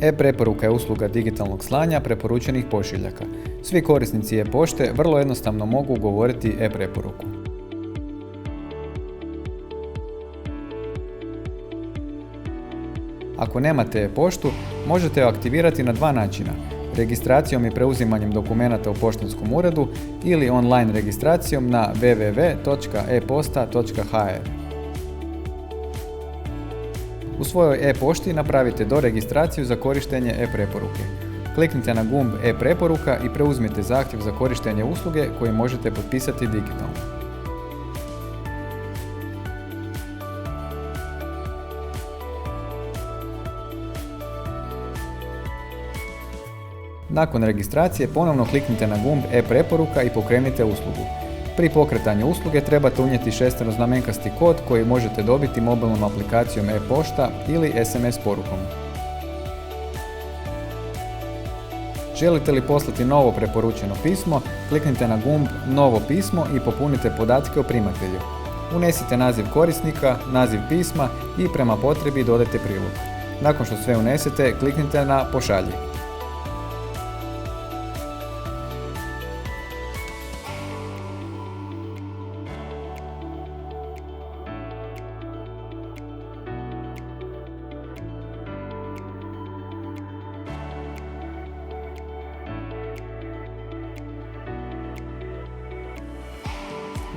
E-preporuka je usluga digitalnog slanja preporučenih pošiljaka. Svi korisnici e-pošte vrlo jednostavno mogu ugovoriti e-preporuku. Ako nemate e-poštu, možete ju aktivirati na dva načina: registracijom i preuzimanjem dokumenata u poštanskom uredu ili online registracijom na www.eposta.hr. U svojoj e-pošti napravite doregistraciju za korištenje e-preporuke. Kliknite na gumb e-preporuka i preuzmite zahtjev za korištenje usluge koji možete potpisati digitalno. Nakon registracije ponovno kliknite na gumb e-preporuka i pokrenite uslugu. Pri pokretanju usluge trebate unijeti šesteroznamenkasti kod koji možete dobiti mobilnom aplikacijom e-pošta ili SMS porukom. Želite li poslati novo preporučeno pismo, kliknite na gumb Novo pismo i popunite podatke o primatelju. Unesite naziv korisnika, naziv pisma i prema potrebi dodajte prilog. Nakon što sve unesete, kliknite na Pošalji.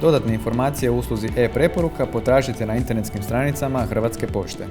Dodatne informacije o usluzi e-preporuka potražite na internetskim stranicama Hrvatske pošte.